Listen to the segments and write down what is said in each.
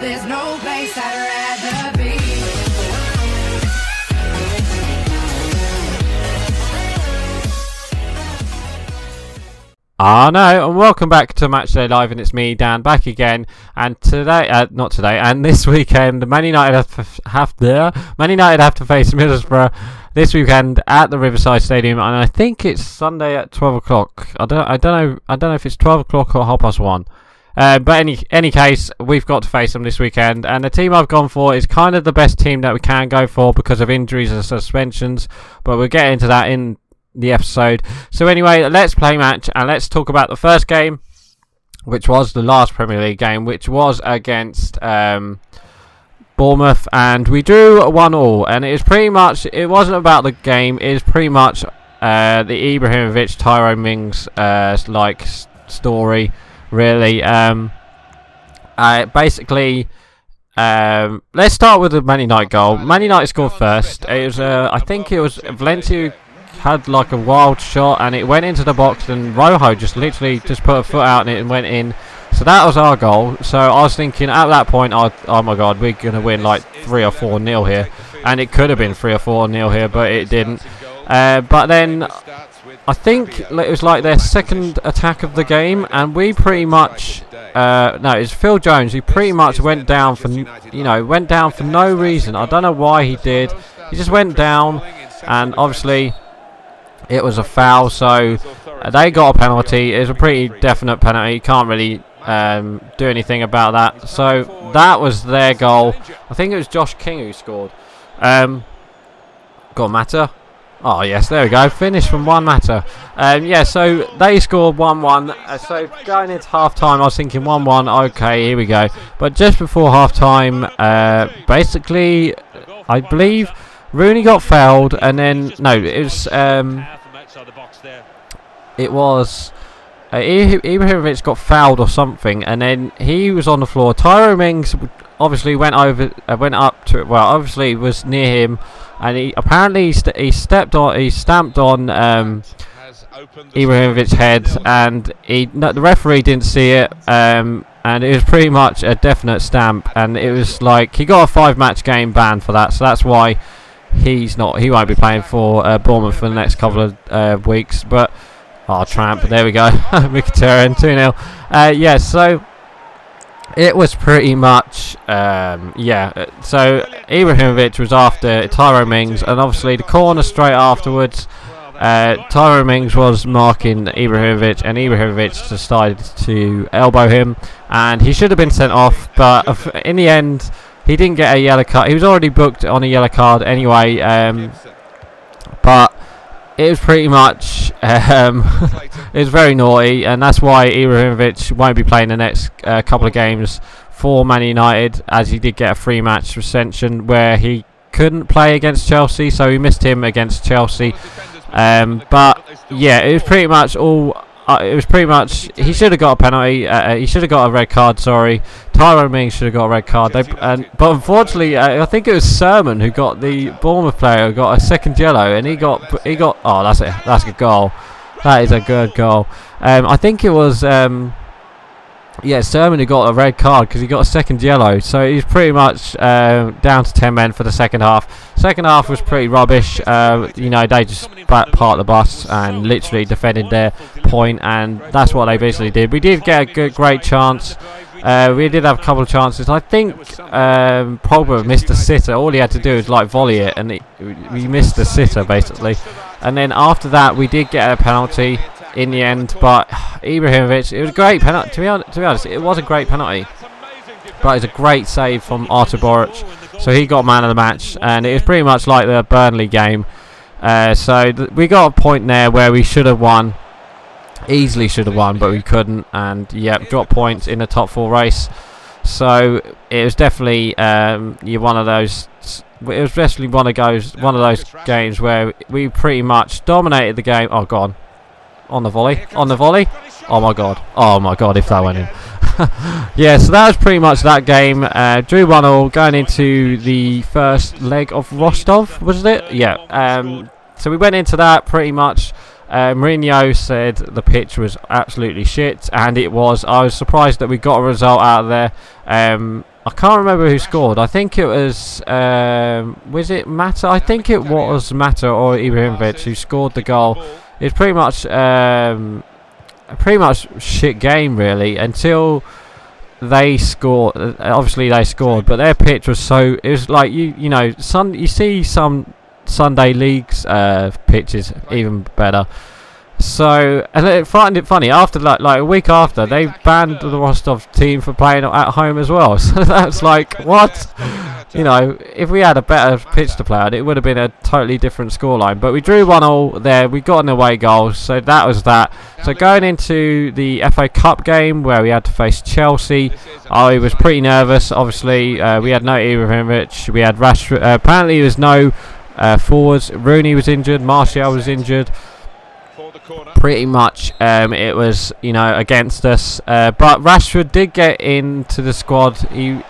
There's no place I'd rather be. No, and welcome back to Matchday Live, and it's me, Dan, back again. And today, not today, and this weekend, Man United have to face Middlesbrough this weekend at the Riverside Stadium, and I think it's Sunday at 12 o'clock. I don't know if it's 12 o'clock or 1:30. But any case, we've got to face them this weekend, and the team I've gone for is kind of the best team that we can go for because of injuries and suspensions. But we'll get into that in the episode. So anyway, let's play match and let's talk about the first game, which was the last Premier League game, which was against Bournemouth, and we drew 1-1. And it wasn't about the game, it is pretty much the Ibrahimovic Tyrone Mings story, really. Basically, let's start with the Man United goal. Man United scored first. It was I think it was Valencia had like a wild shot and it went into the box, and Rojo just literally just put a foot out and it went in. So that was our goal. So I was thinking at that point, oh my god, we're going to win like 3 or 4-0 here. And it could have been 3 or 4-0 here, but it didn't. But then I think it was like their second attack of the game, and we pretty much no, it's Phil Jones who pretty much went down for no reason. I don't know why he did. He just went down, and obviously it was a foul, so they got a penalty. It was a pretty definite penalty. You can't really do anything about that. So that was their goal. I think it was Josh King who scored. Got Mata. Oh yes, there we go. Finish from Juan Mata. Yeah, so they scored 1-1. So going into half time, I was thinking 1-1. Okay, here we go. But just before half time, basically, I believe Rooney got fouled, and then Ibrahimovic got fouled or something, and then he was on the floor. Tyrone Mings obviously obviously was near him, and he apparently he stamped on Ibrahimovic's head, and the referee didn't see it, and it was pretty much a definite stamp, and it was like he got a 5-match game ban for that, so that's why he won't be playing for Bournemouth for the next couple of weeks. But tramp, there we go. Mkhitaryan 2-0. Yeah, so it was pretty much so Ibrahimovic was after Tyrone Mings, and obviously the corner straight afterwards, Tyrone Mings was marking Ibrahimovic, and Ibrahimovic decided to elbow him, and he should have been sent off, but in the end he didn't get a yellow card. He was already booked on a yellow card anyway, but it was pretty much it was very naughty, and that's why Ibrahimovic won't be playing the next couple of games for Man United, as he did get a 3-match suspension where he couldn't play against Chelsea, so he missed him against Chelsea. But yeah, it was pretty much all. He should have got a penalty. He should have got a red card. Sorry, Tyrone Mings should have got a red card. But unfortunately, I think it was Sermon who got the Bournemouth player who got a second yellow, and he got. Oh, that's it. That's a good goal. That is a good goal. I think it was Sermon who got a red card because he got a second yellow. So he's pretty much down to 10 men for the second half. Second half was pretty rubbish. They just parked the bus and literally defended their point, and that's what they basically did. We did get a great chance. We did have a couple of chances. I think Pogba missed a sitter. All he had to do was volley it, and we missed the sitter basically. And then after that, we did get a penalty in the end, but Ibrahimovic, it was a great penalty. To be honest, it was a great penalty, but it's a great save from Artur Boruc, so he got man of the match, and it was pretty much like the Burnley game. So we got a point there where we should have won, easily should have won, but we couldn't, and dropped points in the top 4 race. So it was definitely one of those. It was definitely one of those games where we pretty much dominated the game. Oh, God. On the volley. Oh my god, if that went in. Yeah, so that was pretty much that game. Drew 1-1 going into the first leg of Rostov, was it? Yeah. So we went into that pretty much. Mourinho said the pitch was absolutely shit, and it was. I was surprised that we got a result out of there. I can't remember who scored. I think it was it Mata? I think it was Mata or Ibrahimovic who scored the goal. It's pretty much a shit game really until they scored. Obviously they scored, but their pitch was so. It was like you see some Sunday leagues pitches even better. So, and I find it funny, after like a week after, they banned the Rostov team for playing at home as well. So that's like, what? If we had a better pitch to play on, it would have been a totally different scoreline. But we drew 1-1 there, we got an away goal, so that was that. So going into the FA Cup game, where we had to face Chelsea, I was pretty nervous, obviously. We had no Ibrahimovic, we had Rashford, apparently there was no forwards. Rooney was injured, Martial was injured. Pretty much it was against us, but Rashford did get into the squad.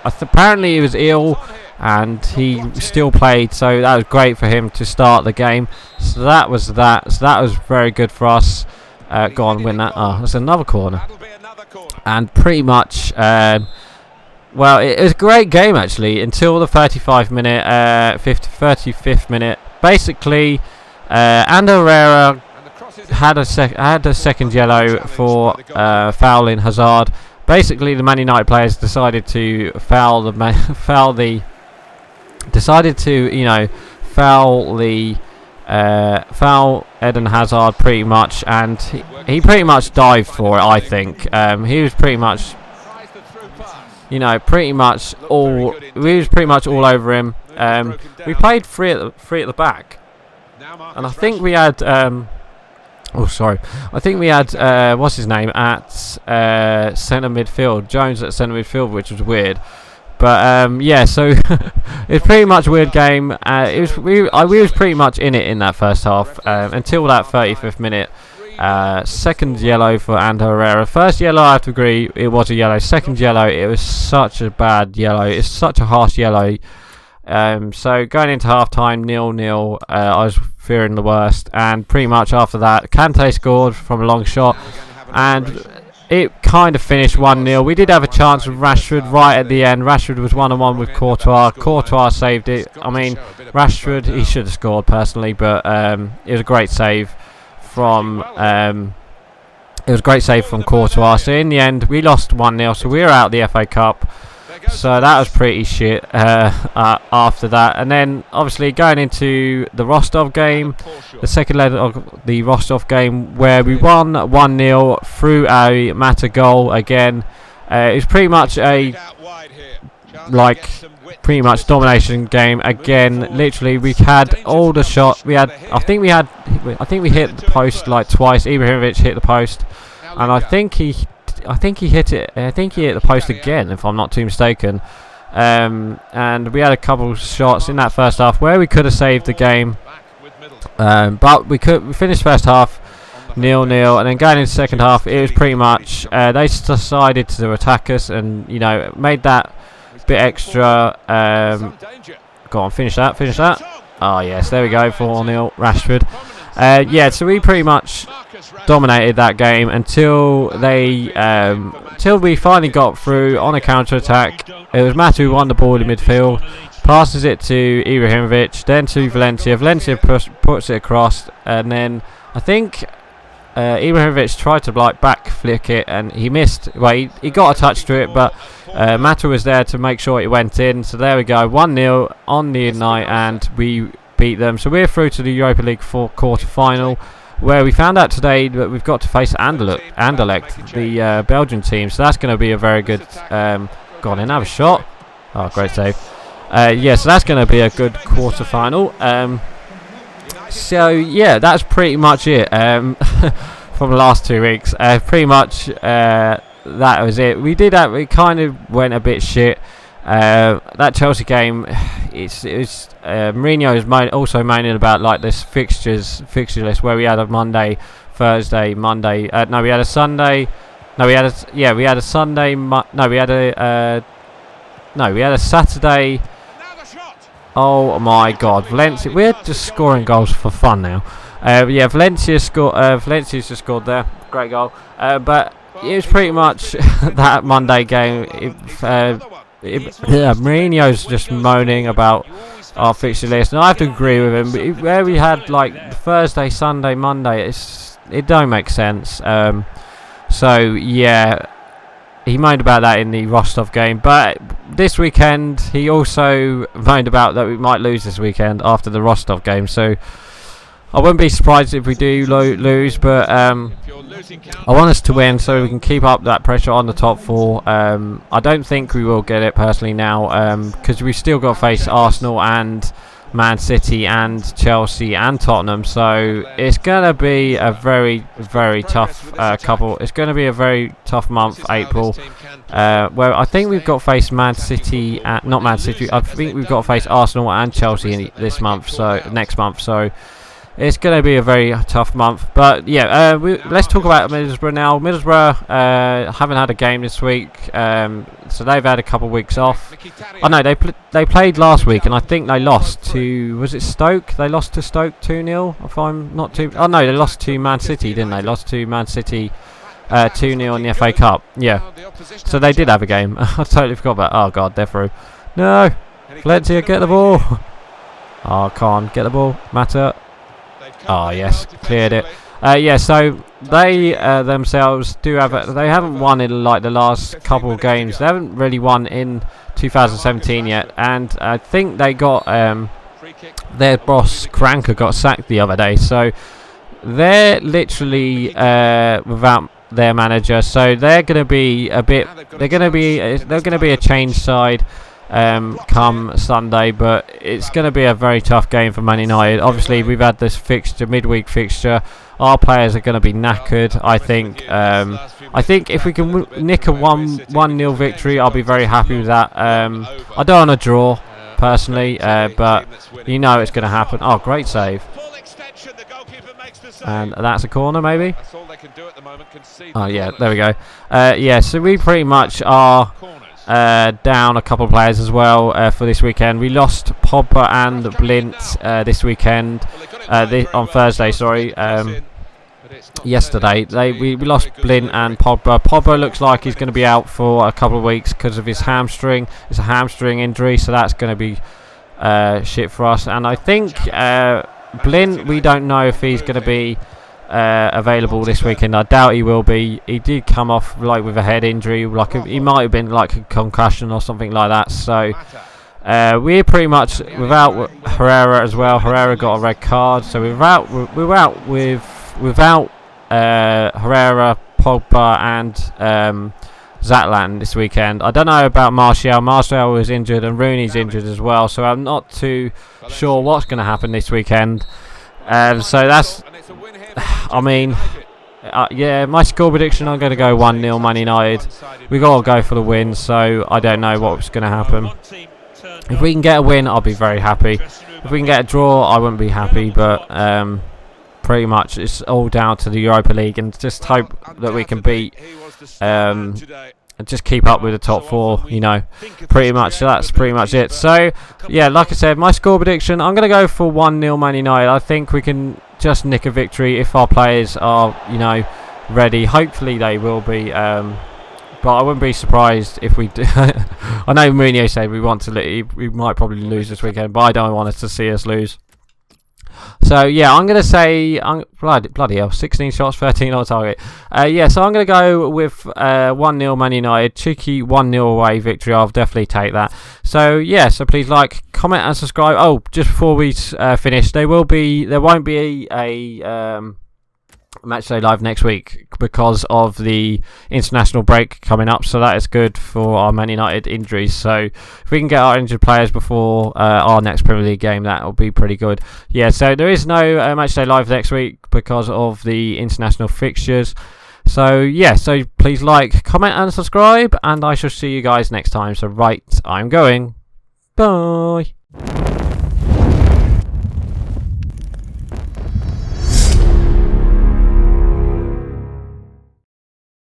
Apparently he was ill and he still played, so that was great for him to start the game. So that was very good for us. Go on, win that. That's another corner. And pretty much well, it was a great game actually until the 35th minute. Basically Ander Herrera had a second yellow for fouling Hazard. Basically, the Man United players decided to foul Eden Hazard pretty much, and he pretty much dived for it. I think he was pretty much, we was pretty much all over him. We played three at the back, and I think we had. I think we had what's his name at centre midfield, Jones at centre midfield, which was weird. But yeah, so it's pretty much a weird game. We was pretty much in it in that first half until that 35th minute. Second yellow for Ander Herrera. First yellow, I have to agree, it was a yellow. Second yellow, it was such a bad yellow. It's such a harsh yellow. So going into half time, 0-0, I was fearing the worst, and pretty much after that Kante scored from a long shot and it kind of finished 1-0. We did have a chance with Rashford right at the end. Rashford was 1-on-1 with Courtois saved it. I mean, Rashford, he should have scored personally, but it was a great save from Courtois. So in the end we lost 1-0, so we were out of the FA Cup. So that was pretty shit after that. And then obviously going into the Rostov game, the second leg of the Rostov game, where we won 1-0 through a Mata goal again. It was pretty much domination game again. Literally, we had all the shots. I think we hit the post like twice. Ibrahimovic hit the post, and I think he hit it. I think he hit the post again, if I'm not too mistaken. And we had a couple shots in that first half where we could have saved the game, but we finished first half 0-0, and then going into second half, it was pretty much they decided to attack us, and made that bit extra. Go on, finish that. Oh yes, there we go, 4-0 Rashford. Yeah, so we pretty much dominated that game until we finally got through on a counter attack. It was Matt who won the ball in midfield, passes it to Ibrahimovic, then to Valencia. Valencia puts it across, and then I think Ibrahimovic tried to back flick it, and he missed. Well, he got a touch to it, but Mata was there to make sure it went in. So there we go, 1-0 on the night, and we beat them. So we're through to the Europa League quarter final, where we found out today that we've got to face Anderlecht, the Belgian team. So that's going to be a very good. Go on in, have a shot. Oh, great save. Yeah, so that's going to be a good quarter final. So yeah, that's pretty much it from the last 2 weeks. Pretty much that was it. We kind of went a bit shit. That Chelsea game, Mourinho is also moaning about this fixture list, where we had a Monday, Thursday, Monday. No, we had a Sunday. No, we had a Sunday. We had a Saturday. Oh my God, Valencia! We're just scoring goals for fun now. Yeah, Valencia's just scored there. Great goal. But it was pretty much that Monday game. Mourinho's just moaning about our fixture list, and I have to agree with him. But where we had like Thursday, Sunday, Monday, it don't make sense. So yeah, he moaned about that in the Rostov game. But this weekend, he also moaned about that we might lose this weekend after the Rostov game. So I wouldn't be surprised if we do lose, but I want us to win so we can keep up that pressure on the top four. I don't think we will get it personally now, because we've still got to face Arsenal and Man City and Chelsea and Tottenham. So it's going to be a very, very tough couple. It's going to be a very tough month, April, where I think we've got to face Man City, not Man City. I think we've got to face Arsenal and Chelsea this month. So next month. So it's going to be a very tough month. But yeah, let's talk about Middlesbrough now. Middlesbrough haven't had a game this week, so they've had a couple of weeks off. Oh no, they played last week, and I think they lost to, was it Stoke? They lost to Stoke 2-0, if I'm not too... Oh no, they lost to Man City, didn't they? Lost to Man City 2-0 in the FA Cup. Yeah, so they did have a game. I totally forgot about... Oh god, they're through. No! Valencia, get the ball! Oh, Khan, get the ball. Mata. Oh yes, cleared it. Yeah, so they themselves do have. They haven't won in like the last couple of games. They haven't really won in 2017 yet, and I think they got their boss Kranker got sacked the other day. So they're literally without their manager. So they're going to be a bit. They're going to be a change side come Sunday, but it's going to be a very tough game for Man United. Obviously, we've had this fixture, midweek fixture. Our players are going to be knackered. I think if we can nick a 1-0 victory, I'll be very happy with that. I don't want to draw personally, but you know it's going to happen. Oh, great save! And that's a corner, maybe. Oh yeah, there we go. Yeah, so we pretty much are down a couple of players as well for this weekend. We lost Pogba and Blint this weekend, on Thursday, sorry. Yesterday we lost Blint and Pogba. Pogba looks like he's going to be out for a couple of weeks because of his hamstring. It's a hamstring injury, so that's going to be shit for us. And I think Blint, we don't know if he's going to be available this weekend. I doubt he will be. He did come off like with a head injury, like he might have been like a concussion or something like that. So we're pretty much without Herrera as well. Herrera got a red card, so we're out without Herrera, Pogba and Zatlan this weekend. I don't know about Martial. Martial is injured and Rooney's injured as well, so I'm not too sure what's going to happen this weekend. So that's, I mean, yeah, my score prediction, I'm going to go 1-0 Man United. We've got to go for the win, so I don't know what's going to happen. If we can get a win, I'll be very happy. If we can get a draw, I wouldn't be happy, but pretty much it's all down to the Europa League, and just hope that we can beat and just keep up with the top four, you know, pretty much. So that's pretty much it. So yeah, like I said, my score prediction, I'm going to go for 1-0 Man United. I think we can just nick a victory if our players are, you know, ready. Hopefully they will be, but I wouldn't be surprised if we do. I know Mourinho said we might probably lose this weekend, but I don't want us to see us lose. So yeah, I'm going to say, bloody hell, 16 shots, 13 on target. Yeah, so I'm going to go with 1-0 Man United, cheeky 1-0 away victory. I'll definitely take that. So yeah, so please like, comment and subscribe. Oh, just before we finish, there won't be a Matchday Live next week because of the international break coming up, so that is good for our Man United injuries. So if we can get our injured players before our next Premier League game, that will be pretty good. Yeah, so there is no Matchday Live next week because of the international fixtures. So yeah, so please like, comment and subscribe, and I shall see you guys next time. So right, I'm going. Bye.